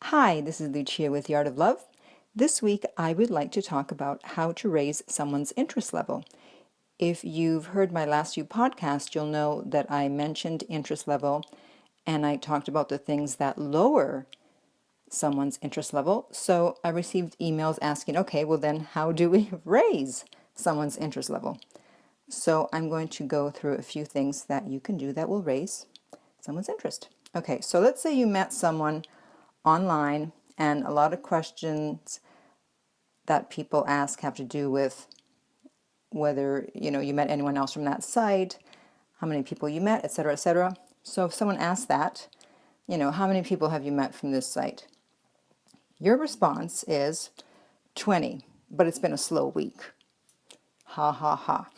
Hi, this is Lucia with The Art of Love. This week I would like to talk about how to raise someone's interest level. If you've heard my last few podcasts, you'll know that I mentioned interest level and I talked about the things that lower someone's interest level. So I received emails asking, okay, well then how do we raise someone's interest level? So I'm going to go through a few things that you can do that will raise someone's interest. Okay, so let's say you met someone online and a lot of questions that people ask have to do with whether you met anyone else from that site, how many people you met, etc., etc. So if someone asks that, how many people have you met from this site? Your response is 20, but it's been a slow week. Ha ha ha.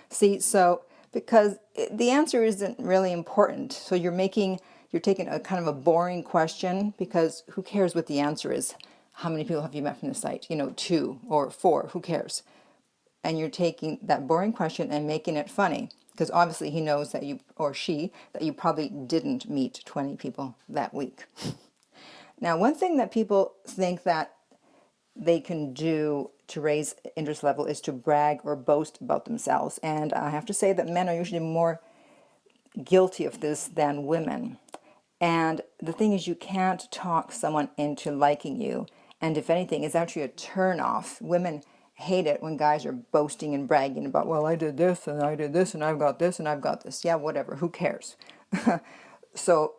See, so because the answer isn't really important, so you're taking a kind of a boring question, because who cares what the answer is? How many people have you met from the site? 2 or 4, who cares? And you're taking that boring question and making it funny, because obviously he knows that you, or she, that you probably didn't meet 20 people that week. Now, one thing that people think that they can do to raise interest level is to brag or boast about themselves. And I have to say that men are usually more guilty of this than women. And the thing is, you can't talk someone into liking you. And if anything, it's actually a turn off. Women hate it when guys are boasting and bragging about, well, I did this and I did this and I've got this and I've got this. Yeah, whatever, who cares? So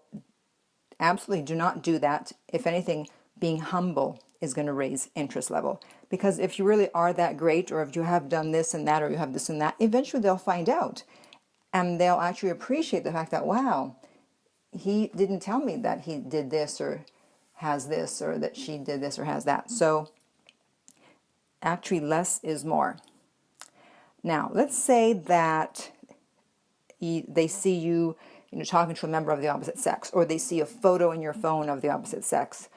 absolutely do not do that. If anything, being humble is going to raise interest level. Because if you really are that great, or if you have done this and that, or you have this and that, eventually they'll find out. And they'll actually appreciate the fact that, wow, he didn't tell me that he did this or has this, or that she did this or has that. So actually less is more. Now, let's say that they see you, talking to a member of the opposite sex, or they see a photo in your phone of the opposite sex,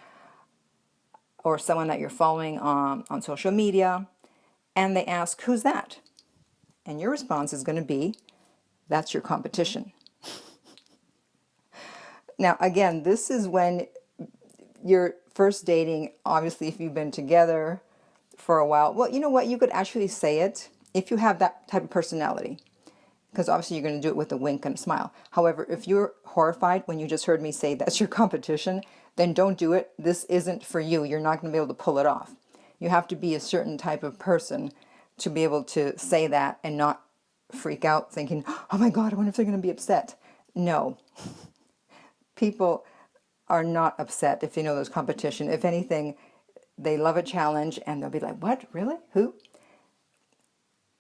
or someone that you're following on social media, and they ask, who's that? And your response is going to be, that's your competition. Now, again, this is when you're first dating. Obviously, if you've been together for a while, well, you know what? You could actually say it if you have that type of personality, because obviously you're going to do it with a wink and a smile. However, if you're horrified when you just heard me say that's your competition, then don't do it. This isn't for you. You're not going to be able to pull it off. You have to be a certain type of person to be able to say that and not freak out thinking, oh my God, I wonder if they're going to be upset. No. People are not upset if they know there's competition. If anything, they love a challenge and they'll be like, what, really? Who?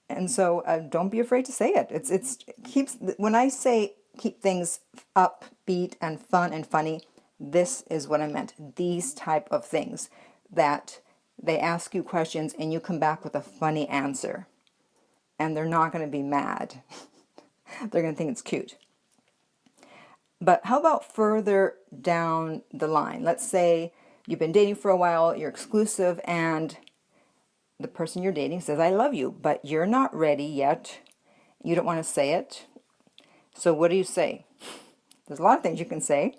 And so don't be afraid to say it. It keeps, when I say keep things upbeat and fun and funny, this is what I meant. These type of things that they ask you questions and you come back with a funny answer. And they're not going to be mad. They're going to think it's cute. But how about further down the line? Let's say you've been dating for a while, you're exclusive, and the person you're dating says, I love you, but you're not ready yet. You don't want to say it. So what do you say? There's a lot of things you can say.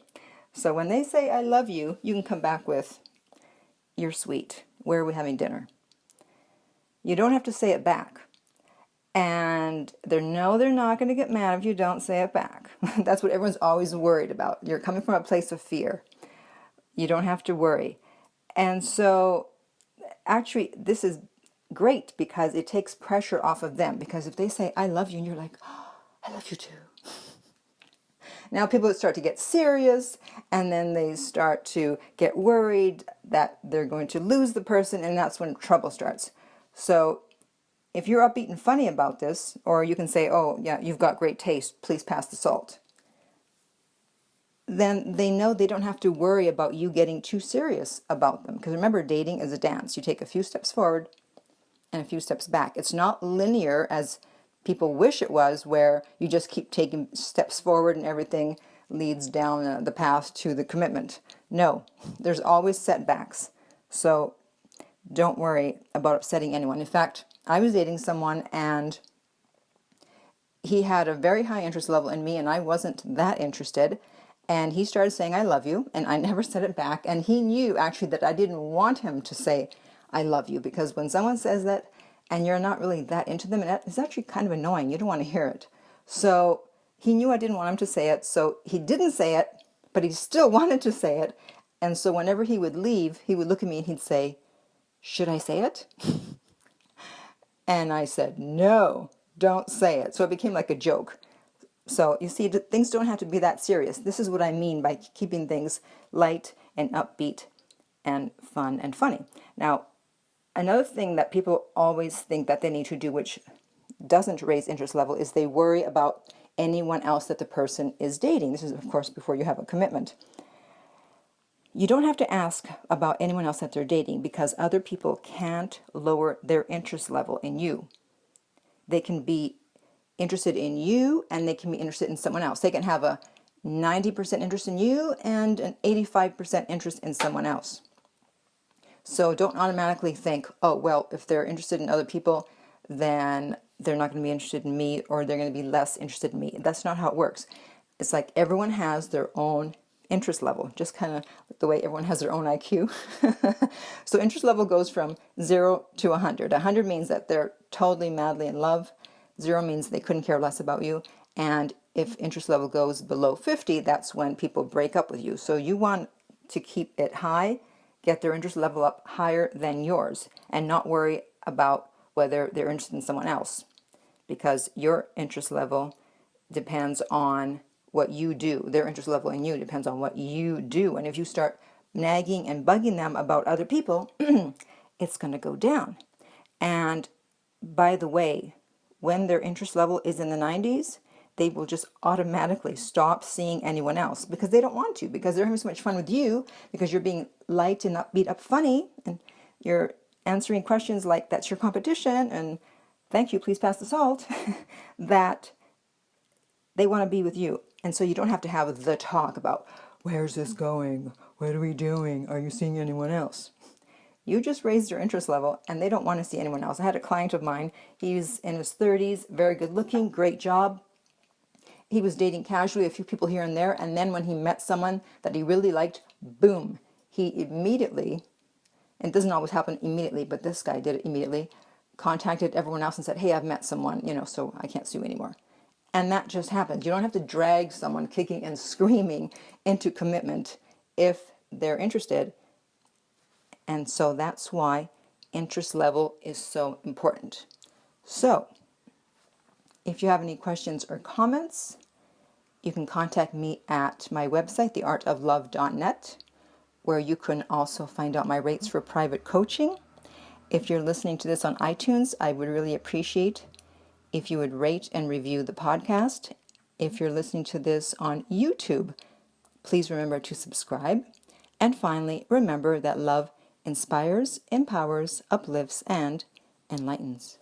So when they say, I love you, you can come back with, you're sweet. Where are we having dinner? You don't have to say it back. And they're not going to get mad if you don't say it back. That's what everyone's always worried about. You're coming from a place of fear. You don't have to worry. And so actually this is great because it takes pressure off of them. Because if they say, I love you, and you're like, oh, I love you too. Now people start to get serious, and then they start to get worried that they're going to lose the person, and that's when trouble starts. So if you're upbeat and funny about this, or you can say, oh, yeah, you've got great taste, please pass the salt, then they know they don't have to worry about you getting too serious about them. Because remember, dating is a dance. You take a few steps forward and a few steps back. It's not linear as people wish it was, where you just keep taking steps forward and everything leads down the path to the commitment. No, there's always setbacks. So don't worry about upsetting anyone. In fact, I was dating someone and he had a very high interest level in me and I wasn't that interested. And he started saying, I love you. And I never said it back. And he knew actually that I didn't want him to say, I love you. Because when someone says that and you're not really that into them, it's actually kind of annoying. You don't want to hear it. So he knew I didn't want him to say it. So he didn't say it, but he still wanted to say it. And so whenever he would leave, he would look at me and he'd say, should I say it? And I said, no, don't say it. So it became like a joke. So you see, things don't have to be that serious. This is what I mean by keeping things light and upbeat and fun and funny. Now, another thing that people always think that they need to do, which doesn't raise interest level, is they worry about anyone else that the person is dating. This is, of course, before you have a commitment. You don't have to ask about anyone else that they're dating because other people can't lower their interest level in you. They can be interested in you and they can be interested in someone else. They can have a 90% interest in you and an 85% interest in someone else. So don't automatically think, oh, well, if they're interested in other people, then they're not going to be interested in me or they're going to be less interested in me. That's not how it works. It's like everyone has their own interest level, just kind of the way everyone has their own IQ. So interest level goes from 0 to 100. 100 means that they're totally madly in love. 0 means they couldn't care less about you. And if interest level goes below 50, that's when people break up with you. So you want to keep it high, get their interest level up higher than yours, and not worry about whether they're interested in someone else, because your interest level depends on what you do. Their interest level in you depends on what you do. And if you start nagging and bugging them about other people, it's going to go down. And by the way, when their interest level is in the 90s, they will just automatically stop seeing anyone else because they don't want to, because they're having so much fun with you, because you're being light and upbeat, up funny, and you're answering questions like, that's your competition, and thank you, please pass the salt, that they want to be with you. And so you don't have to have the talk about, where's this going? What are we doing? Are you seeing anyone else? You just raised your interest level and they don't want to see anyone else. I had a client of mine. He's in his 30s, very good looking, great job. He was dating casually, a few people here and there. And then when he met someone that he really liked, boom, he immediately, and it doesn't always happen immediately, but this guy did it immediately, contacted everyone else and said, hey, I've met someone, so I can't sue anymore. And that just happens. You don't have to drag someone kicking and screaming into commitment if they're interested. And so that's why interest level is so important. So if you have any questions or comments, you can contact me at my website, theartoflove.net, where you can also find out my rates for private coaching. If you're listening to this on iTunes, I would really appreciate if you would rate and review the podcast. If you're listening to this on YouTube, please remember to subscribe. And finally, remember that love inspires, empowers, uplifts, and enlightens.